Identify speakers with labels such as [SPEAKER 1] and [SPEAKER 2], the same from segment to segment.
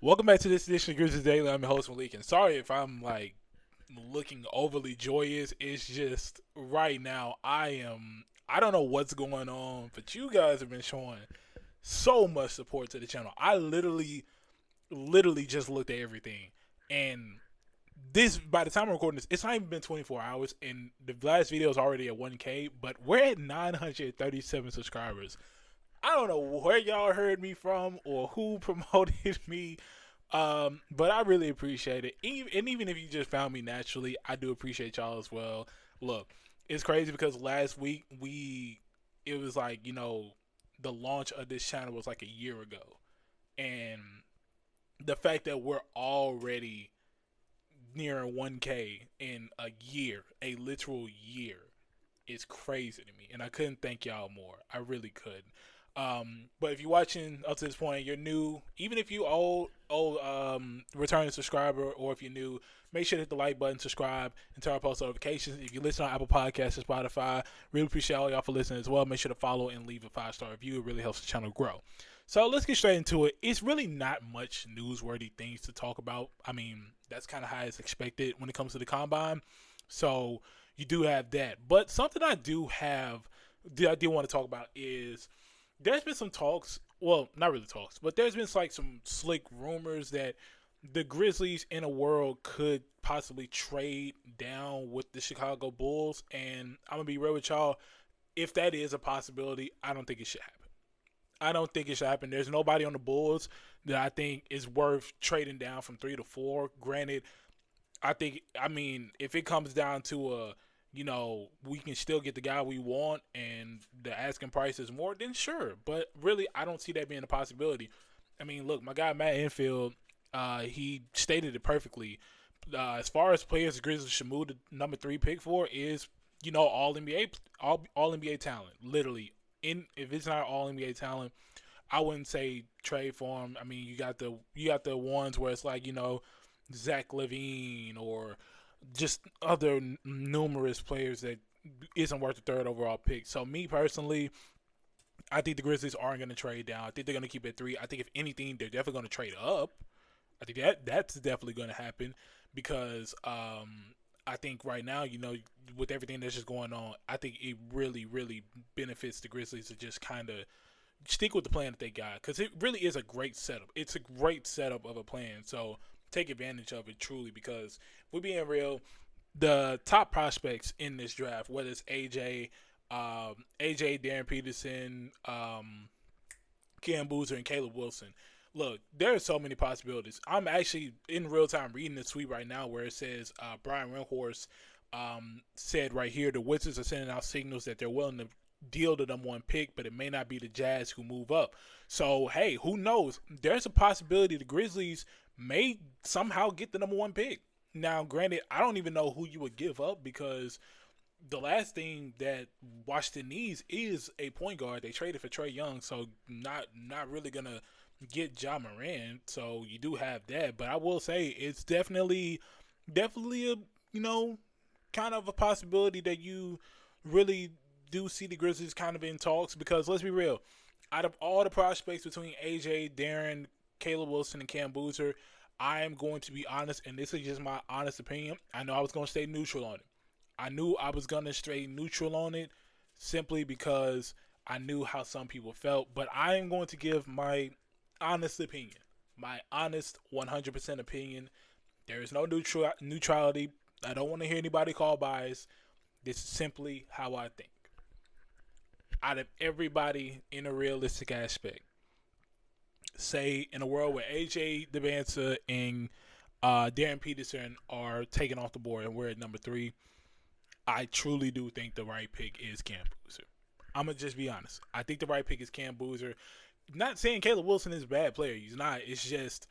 [SPEAKER 1] Welcome back to this edition of Grizzlies Daily. I'm your host Melek, and sorry if I'm looking overly joyous. It's just right now I don't know what's going on, but you guys have been showing so much support to the channel. I literally just looked at everything, and this by the time I'm recording this, it's not even been 24 hours, and the last video is already at 1K, but we're at 937 subscribers. I don't know where y'all heard me from or who promoted me, but I really appreciate it. Even if you just found me naturally, I do appreciate y'all as well. Look, it's crazy because last week it was the launch of this channel was like a year ago, and the fact that we're already nearing 1K in a year, a literal year, is crazy to me, and I couldn't thank y'all more. I really could. But if you're watching up to this point, you're new. Even if you returning subscriber, or if you're new, make sure to hit the like button, subscribe, and turn on post notifications. If you listen on Apple Podcasts or Spotify, really appreciate all y'all for listening as well. Make sure to follow and leave a 5-star review. It really helps the channel grow. So let's get straight into it. It's really not much newsworthy things to talk about. I mean, that's kind of how it's expected when it comes to the combine. So you do have that. But something I do want to talk about is there's been some talks. Well, not really talks, but there's been like some slick rumors that the Grizzlies in a world could possibly trade down with the Chicago Bulls. And I'm gonna be real with y'all. If that is a possibility, I don't think it should happen. I don't think it should happen. There's nobody on the Bulls that I think is worth trading down from 3 to 4. Granted, I mean, if it comes down to we can still get the guy we want and the asking price is more, then sure. But really, I don't see that being a possibility. I mean, look, my guy Matt Infield, he stated it perfectly. As far as players the Grizzlies should move the number 3 pick for is, all NBA, all NBA talent. Literally, if it's not all NBA talent, I wouldn't say trade for him. I mean, you got the ones where it's like Zach Levine or just other numerous players that isn't worth the third overall pick. So me personally, I think the Grizzlies aren't going to trade down. I think they're going to keep it at 3. I think if anything, they're definitely going to trade up. I think that's definitely going to happen because I think right now, with everything that's just going on, I think it really, really benefits the Grizzlies to just kind of stick with the plan that they got because it really is a great setup. It's a great setup of a plan. So take advantage of it truly because if we're being real, the top prospects in this draft, whether it's AJ, Darren Peterson, Cam Boozer, and Caleb Wilson. Look, there are so many possibilities. I'm actually in real time reading the tweet right now where it says Brian Windhorst said right here the Wizards are sending out signals that they're willing to deal to number 1 pick, but it may not be the Jazz who move up. So hey, who knows? There's a possibility the Grizzlies may somehow get the number 1 pick. Now, granted, I don't even know who you would give up because the last thing that Washington needs is a point guard. They traded for Trae Young, so not really gonna get Ja Morant. So you do have that, but I will say it's definitely a kind of a possibility that you really do see the Grizzlies kind of in talks because let's be real, out of all the prospects between AJ, Darren, Caleb Wilson, and Cam Boozer, I am going to be honest, and this is just my honest opinion. I know I was going to stay neutral on it. I knew I was going to stay neutral on it simply because I knew how some people felt, but I am going to give my honest opinion, my honest 100% opinion. There is no neutrality. I don't want to hear anybody call bias. This is simply how I think. Out of everybody in a realistic aspect, say in a world where AJ Devanza and Darren Peterson are taken off the board and we're at number 3, I truly do think the right pick is Cam Boozer. I'm gonna just be honest. I think the right pick is Cam Boozer. Not saying Caleb Wilson is a bad player. He's not. It's just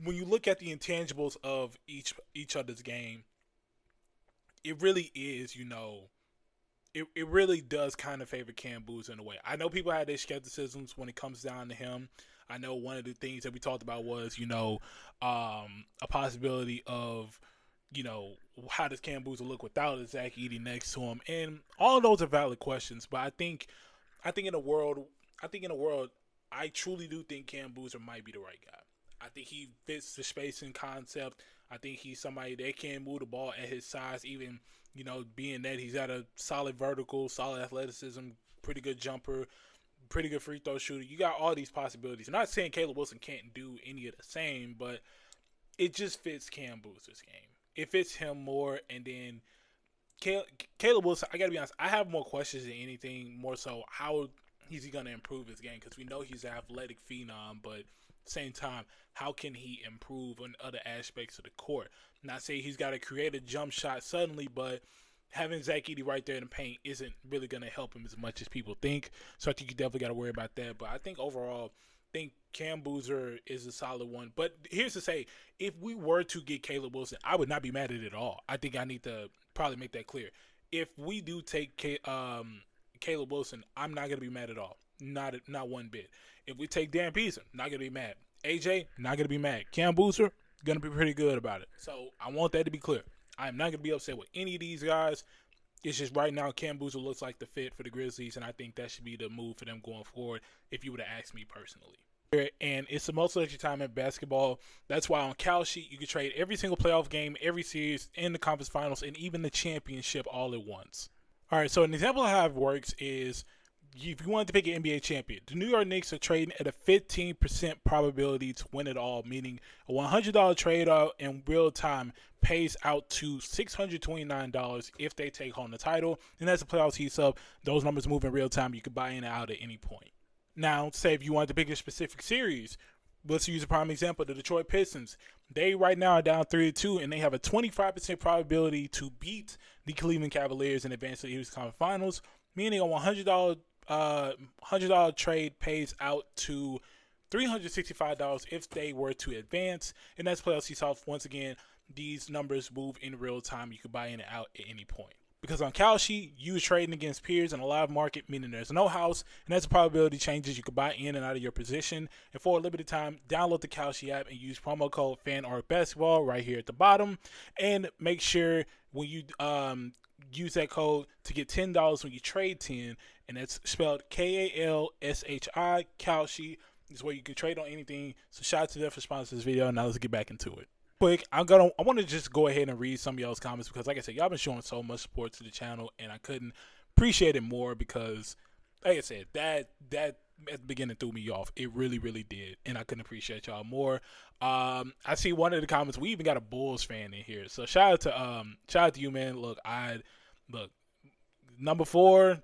[SPEAKER 1] when you look at the intangibles of each other's game, it really is, it really does kind of favor Cam Boozer in a way. I know people had their skepticisms when it comes down to him. I know one of the things that we talked about was, a possibility of, how does Cam Boozer look without a Zach Edey next to him? And all of those are valid questions. But I think in a world, I truly do think Cam Boozer might be the right guy. I think he fits the spacing concept. I think he's somebody that can move the ball at his size, even, being that he's got a solid vertical, solid athleticism, pretty good jumper, pretty good free throw shooter. You got all these possibilities. I'm not saying Caleb Wilson can't do any of the same, but it just fits Cam Boozer's game. It fits him more, and then Caleb Wilson, I got to be honest, I have more questions than anything, more so how is he going to improve his game, because we know he's an athletic phenom, but at the same time, how can he improve on other aspects of the court? Not saying he's got to create a jump shot suddenly, but having Zach Edey right there in the paint isn't really going to help him as much as people think. So I think you definitely got to worry about that. But I think overall, I think Cam Boozer is a solid one. But here's to say, if we were to get Caleb Wilson, I would not be mad at it at all. I think I need to probably make that clear. If we do take Caleb Wilson, I'm not going to be mad at all. Not one bit. If we take Dan Peterson, not going to be mad. AJ, not going to be mad. Cam Boozer, going to be pretty good about it. So I want that to be clear. I'm not going to be upset with any of these guys. It's just right now Cam Boozer looks like the fit for the Grizzlies, and I think that should be the move for them going forward if you would have asked me personally. And it's the most electric time in basketball. That's why on Kalshi, you can trade every single playoff game, every series, in the conference finals, and even the championship all at once. All right, so an example of how it works is if you wanted to pick an NBA champion, the New York Knicks are trading at a 15% probability to win it all, meaning a $100 trade out in real time pays out to $629 if they take home the title. And as the playoffs heats up, those numbers move in real time. You can buy in and out at any point. Now, say if you wanted to pick a specific series, let's use a prime example, the Detroit Pistons. They right now are down 3-2, and they have a 25% probability to beat the Cleveland Cavaliers and advance to the Eastern Conference Finals, meaning a $100 trade pays out to $365 if they were to advance. And that's playoff seats off. Once again, these numbers move in real time. You can buy in and out at any point. Because on Kalshi, you trading against peers in a live market, meaning there's no house, and as the probability changes, you can buy in and out of your position. And for a limited time, download the Kalshi app and use promo code FANARTBasketball right here at the bottom. And make sure when you use that code to get $10 when you trade 10, and that's spelled Kalshi. Kalshi is where you can trade on anything. So shout out to them for sponsoring this video. Now let's get back into it. Quick, I want to just go ahead and read some of y'all's comments because, like I said, y'all been showing so much support to the channel, and I couldn't appreciate it more because, like I said, that at the beginning threw me off. It really, really did, and I couldn't appreciate y'all more. I see one of the comments. We even got a Bulls fan in here, so shout out to you, man. Look, number 4.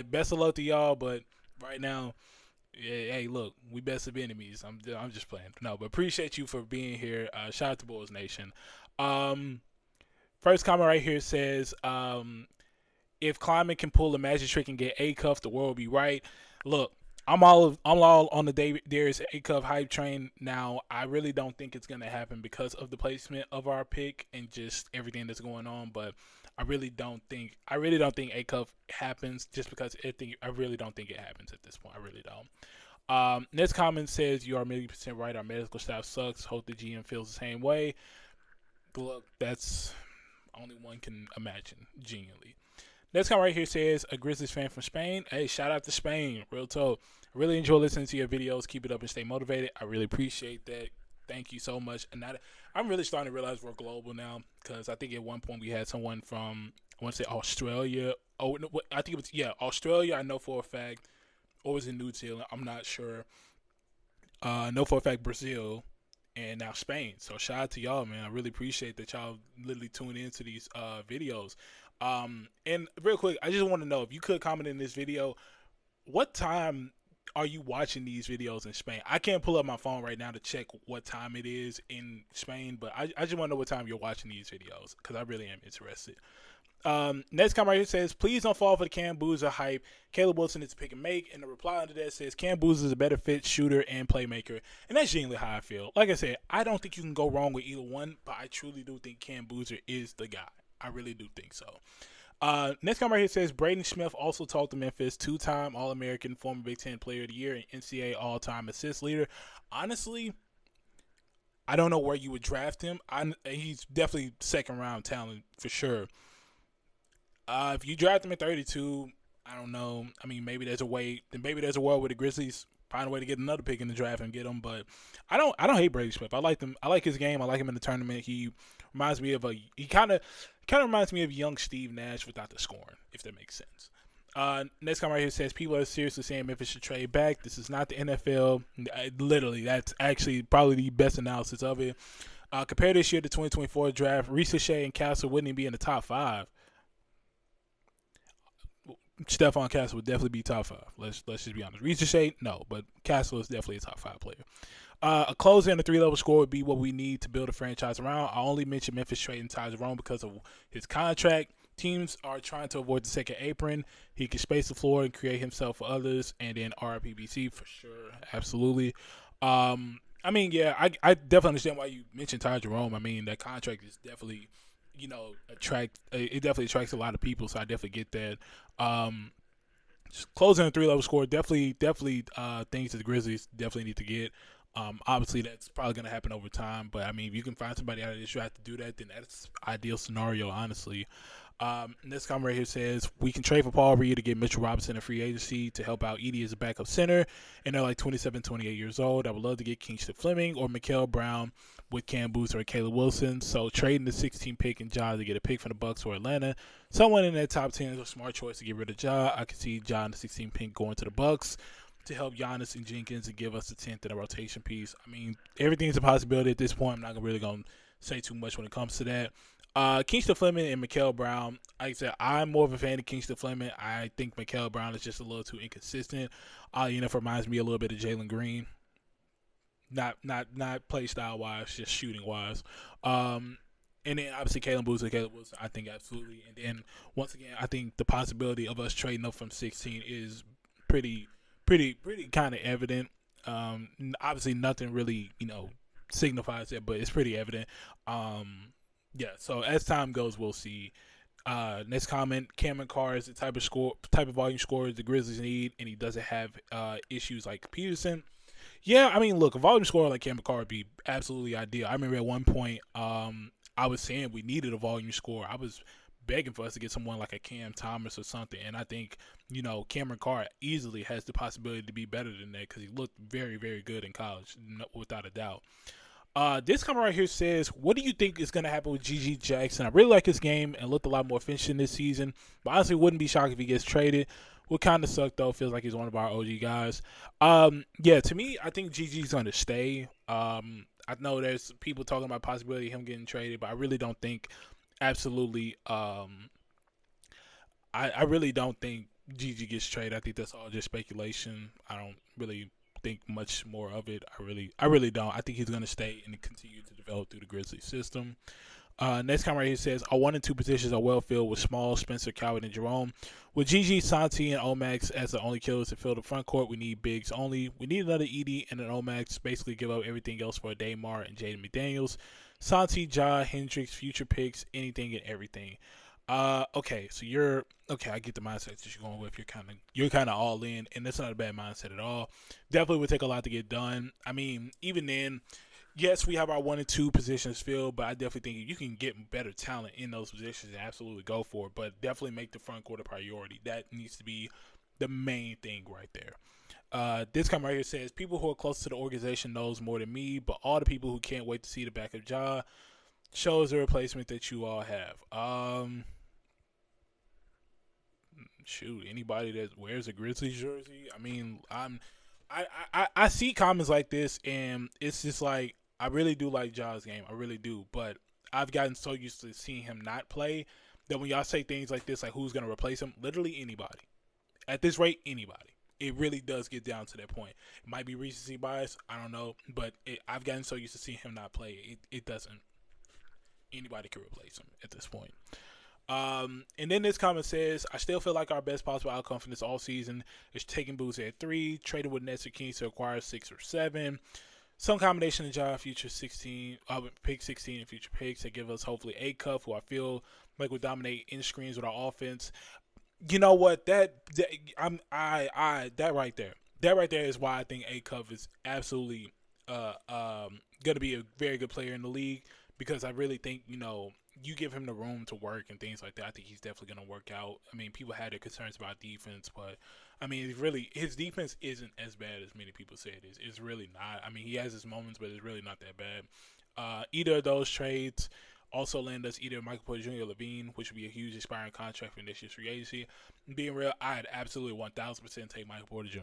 [SPEAKER 1] Best of luck to y'all, but right now. Yeah, hey, look, we best of enemies. I'm just playing. No, but appreciate you for being here. Shout out to Bulls Nation. First comment right here says, if Kleiman can pull a magic trick and get A-Cuff, the world will be right. Look, I'm all on the Darius A-Cuff hype train now. I really don't think it's gonna happen because of the placement of our pick and just everything that's going on. But I really don't think A-Cuff happens just because I really don't think it happens at this point. I really don't. Next comment says, you are 1,000,000% right. Our medical staff sucks. Hope the GM feels the same way. Look, that's only one can imagine, genuinely. Next comment right here says, a Grizzlies fan from Spain. Hey, shout out to Spain. Real talk. I really enjoy listening to your videos. Keep it up and stay motivated. I really appreciate that. Thank you so much. And I'm really starting to realize we're global now because I think at one point we had someone from, I want to say Australia. Oh, no, I think it was, Australia, I know for a fact. Or was it New Zealand? I'm not sure. I know for a fact Brazil and now Spain. So shout out to y'all, man. I really appreciate that y'all literally tune into these videos. And real quick, I just want to know if you could comment in this video, what time are you watching these videos in Spain? I can't pull up my phone right now to check what time it is in Spain, but I just want to know what time you're watching these videos because I really am interested. Next comment right here says, please don't fall for the Cam Boozer hype. Caleb Wilson is a pick and make. And the reply under that says, Cam Boozer is a better fit shooter and playmaker. And that's genuinely how I feel. Like I said, I don't think you can go wrong with either one, but I truly do think Cam Boozer is the guy. I really do think so. Next comment right here says, Braden Smith also talked to Memphis, 2-time All-American, former Big Ten Player of the Year, and NCAA all-time assist leader. Honestly, I don't know where you would draft him. He's definitely second-round talent for sure. If you draft him at 32, I don't know. I mean, maybe there's a way. Then maybe there's a world where the Grizzlies find a way to get another pick in the draft and get him. But I don't hate Brady Smith. I like him. I like his game. I like him in the tournament. He reminds me of he kind of reminds me of young Steve Nash without the scoring, if that makes sense. Next comment right here says people are seriously saying Memphis should trade back. This is not the NFL. Literally, that's actually probably the best analysis of it. Compare this year to 2024 draft. Ricochet and Castle wouldn't even be in the top 5. Stephon Castle would definitely be top 5. Let's just be honest. Ricochet, no, but Castle is definitely a top 5 player. A closer and a 3-level score would be what we need to build a franchise around. I only mentioned Memphis trading Ty Jerome because of his contract. Teams are trying to avoid the second apron. He can space the floor and create himself for others. And then RIPBC for sure. Absolutely. I definitely understand why you mentioned Ty Jerome. I mean, that contract is definitely, it definitely attracts a lot of people. So I definitely get that. Just closing a 3-level score, definitely things that the Grizzlies definitely need to get. Obviously, that's probably going to happen over time. But, I mean, if you can find somebody out of this draft to do that, then that's ideal scenario, honestly. This comment right here says, we can trade for Paul Reed to get Mitchell Robinson in free agency to help out Edie as a backup center. And they're like 27, 28 years old. I would love to get Kingston Fleming or Mikael Brown with Cam Boozer or Caleb Wilson. So trading the 16 pick and Ja to get a pick from the Bucks or Atlanta. Someone in that top 10 is a smart choice to get rid of Ja. I could see Ja in the 16 pick going to the Bucks to help Giannis and Jenkins and give us the 10th and a rotation piece. I mean, everything's a possibility at this point. I'm not really going to say too much when it comes to that. Kingston Fleming and Mikael Brown. Like I said, I'm more of a fan of Kingston Fleming. I think Mikael Brown is just a little too inconsistent. It reminds me a little bit of Jalen Green. Not play style wise, just shooting wise. And then obviously Caleb Boozer, Caleb Wilson, I think absolutely. And then once again, I think the possibility of us trading up from 16 is pretty kind of evident. Obviously nothing really, signifies it, but it's pretty evident. Yeah, so as time goes, we'll see. Next comment, Cameron Carr is the type of volume scorer the Grizzlies need, and he doesn't have issues like Peterson. Yeah, I mean, look, a volume scorer like Cameron Carr would be absolutely ideal. I remember at one point, I was saying we needed a volume scorer. I was begging for us to get someone like a Cam Thomas or something, and I think, Cameron Carr easily has the possibility to be better than that because he looked very, very good in college, without a doubt. This comment right here says, what do you think is going to happen with G.G. Jackson? I really like his game and looked a lot more efficient this season, but honestly wouldn't be shocked if he gets traded. Would kind of suck, though. Feels like he's one of our OG guys. Yeah, to me, I think G.G.'s going to stay. I know there's people talking about possibility of him getting traded, but I really don't think absolutely I really don't think G.G. gets traded. I think that's all just speculation. I don't really think much more of it. I really don't. I think he's going to stay and continue to develop through the Grizzlies system. Next comment right here says, our 1 and 2 positions are well filled with Small, Spencer, Coward, and Jerome. With GG, Santi, and Omax as the only killers to fill the front court, we need bigs only. We need another Edie and an Omax. Basically give up everything else for a Daymar and Jaden McDaniels. Santi, Ja, Hendricks, future picks, anything and everything. Okay, so I get the mindset that you're going with. You're kind of all in, and that's not a bad mindset at all. Definitely would take a lot to get done. I mean, even then, yes, we have our 1 and 2 positions filled, but I definitely think you can get better talent in those positions and absolutely go for it. But definitely make the front court a priority. That needs to be the main thing right there. This comment right here says, people who are close to the organization knows more than me, but all the people who can't wait to see the back of Ja shows the replacement that you all have. Shoot, anybody that wears a Grizzlies jersey. I mean, I see comments like this, and it's just like, I really do like Ja's game. I really do. But I've gotten so used to seeing him not play that when y'all say things like this, like who's going to replace him, literally anybody. At this rate, anybody. It really does get down to that point. It might be recency bias. I don't know. But I've gotten so used to seeing him not play. It doesn't. Anybody can replace him at this point. And then this comment says, I still feel like our best possible outcome from this all season is taking Boozer at 3, trading with Nets or Kings to acquire 6 or 7. Some combination of Ja, future 16, pick 16 and future picks that give us hopefully a cuff, who I feel like will dominate in screens with our offense. You know what? That right there is why I think a cuff is absolutely going to be a very good player in the league, because I really think you give him the room to work and things like that, I think he's definitely going to work out. I mean, people had their concerns about defense, but I mean, it's really his defense isn't as bad as many people say it is. It's really not. I mean, he has his moments, but it's really not that bad. Either of those trades also land us either Michael Porter Jr. or Levine, which would be a huge expiring contract for this year's free agency. Being real, I'd absolutely 1,000% take Michael Porter Jr.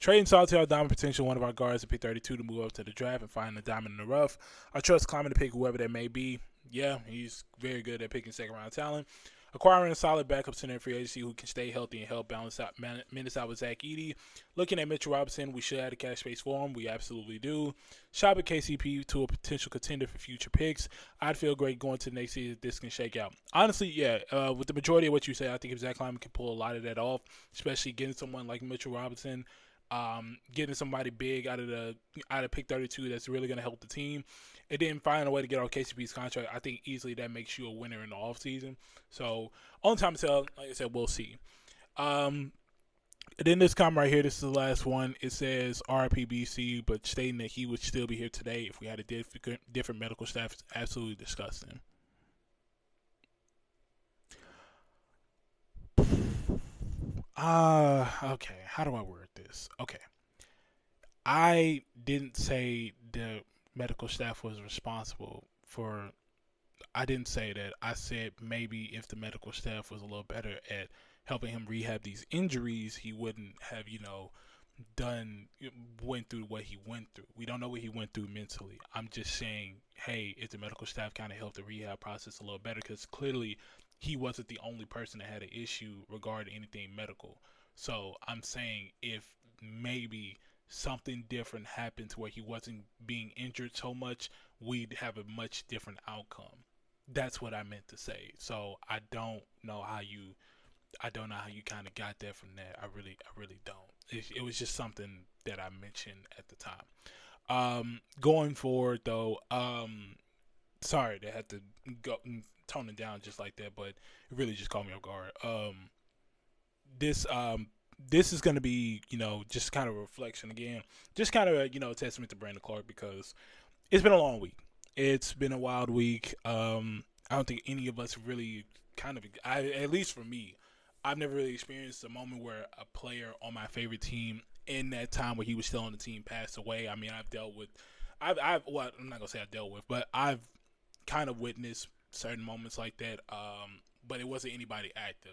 [SPEAKER 1] Trading Solitaire Diamond Potential, one of our guards at pick 32 to move up to the draft and find the diamond in the rough. I trust climbing to pick whoever that may be. Yeah, he's very good at picking second-round talent. Acquiring a solid backup center in free agency who can stay healthy and help balance out minutes out with Zach Edey. Looking at Mitchell Robinson, we should have a cash space for him. We absolutely do. Shop at KCP to a potential contender for future picks. I'd feel great going to the next season if this can shake out. Honestly, yeah, with the majority of what you say, I think if Zach Lyman can pull a lot of that off, especially getting someone like Mitchell Robinson, getting somebody big out of pick 32 that's really going to help the team, and then find a way to get off KCP's contract, I think easily that makes you a winner in the offseason. So, only time to tell. Like I said, we'll see. And then this comment right here, this is the last one. It says RPBC, but stating that he would still be here today if we had a different medical staff is absolutely disgusting. Okay. How do I word this? Okay. I didn't say the medical staff was responsible for. I didn't say that. I said maybe if the medical staff was a little better at helping him rehab these injuries, he wouldn't have, went through what he went through. We don't know what he went through mentally. I'm just saying, hey, if the medical staff kind of helped the rehab process a little better, because clearly he wasn't the only person that had an issue regarding anything medical. So I'm saying if maybe something different happened to where he wasn't being injured so much, we'd have a much different outcome. That's what I meant to say. So I don't know how you kind of got that from that. I really don't. It was just something that I mentioned at the time. Going forward though, sorry they had to go tone it down just like that, but it really just caught me off guard. This this is going to be, just kind of a reflection again, just kind of a testament to Brandon Clarke, because it's been a long week. It's been a wild week. I don't think any of us really at least for me, I've never really experienced a moment where a player on my favorite team in that time where he was still on the team passed away. I mean, I'm not gonna say I dealt with, but I've kind of witnessed certain moments like that. But it wasn't anybody active.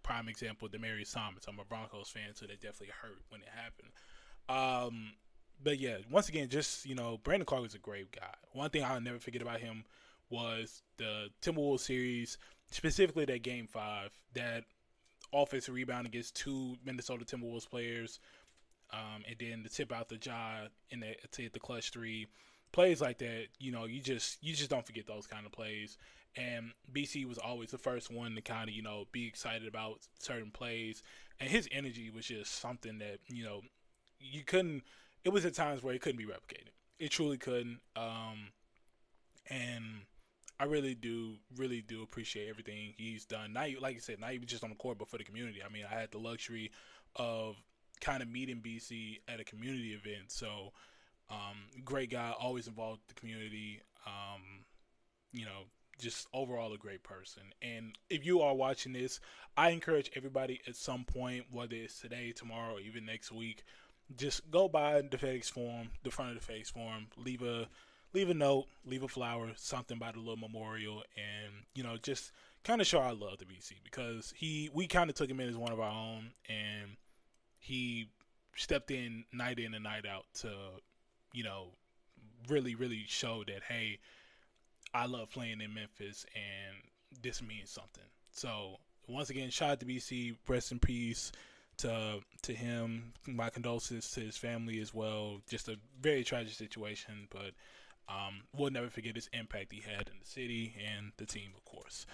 [SPEAKER 1] Prime example, Demaryius Thomas. I'm a Broncos fan, so that definitely hurt when it happened. But yeah, once again, just Brandon Clarke was a great guy. One thing I'll never forget about him was the Timberwolves series, specifically that Game 5, that offensive rebound against two Minnesota Timberwolves players, and then the tip out the jaw to hit the clutch three. Plays like that, you just don't forget those kind of plays. And BC was always the first one to kind of, be excited about certain plays. And his energy was just something that, you couldn't, it was at times where it couldn't be replicated. It truly couldn't. And I really do appreciate everything he's done. Not, like I said, not even just on the court, but for the community. I mean, I had the luxury of kind of meeting BC at a community event. So, great guy, always involved with the community. Just overall a great person. And if you are watching this, I encourage everybody at some point, whether it's today, tomorrow, or even next week, just go by the FedEx Forum, the front of the FedEx Forum, leave a note, leave a flower, something by the little memorial, and just kind of show our love to BC, because we kind of took him in as one of our own, and he stepped in and night out to really show that, hey, I love playing in Memphis, and this means something. So once again, shout out to BC, rest in peace to him. My condolences to his family as well. Just a very tragic situation, but we'll never forget his impact he had in the city and the team, of course.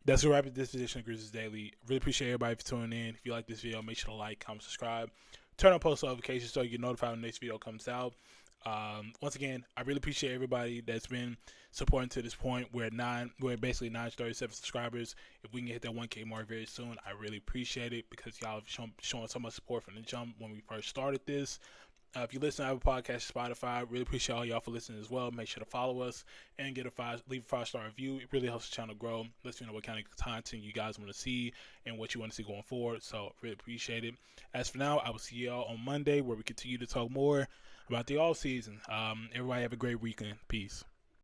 [SPEAKER 1] That's a wrap at this edition of Grizzlies Daily. Really appreciate everybody for tuning in. If you like this video, make sure to like, comment, subscribe. Turn on post notifications so you get notified when the next video comes out. Once again, I really appreciate everybody that's been supporting to this point. We're basically 937 subscribers. If we can hit that 1K mark very soon, I really appreciate it, because y'all have shown so much support from the jump when we first started this. If you listen to Apple Podcasts, Spotify, really appreciate all y'all for listening as well. Make sure to follow us and leave a 5-star review. It really helps the channel grow. Lets me know what kind of content you guys want to see and what you want to see going forward. So really appreciate it. As for now, I will see y'all on Monday where we continue to talk more about the off season. Everybody have a great weekend. Peace.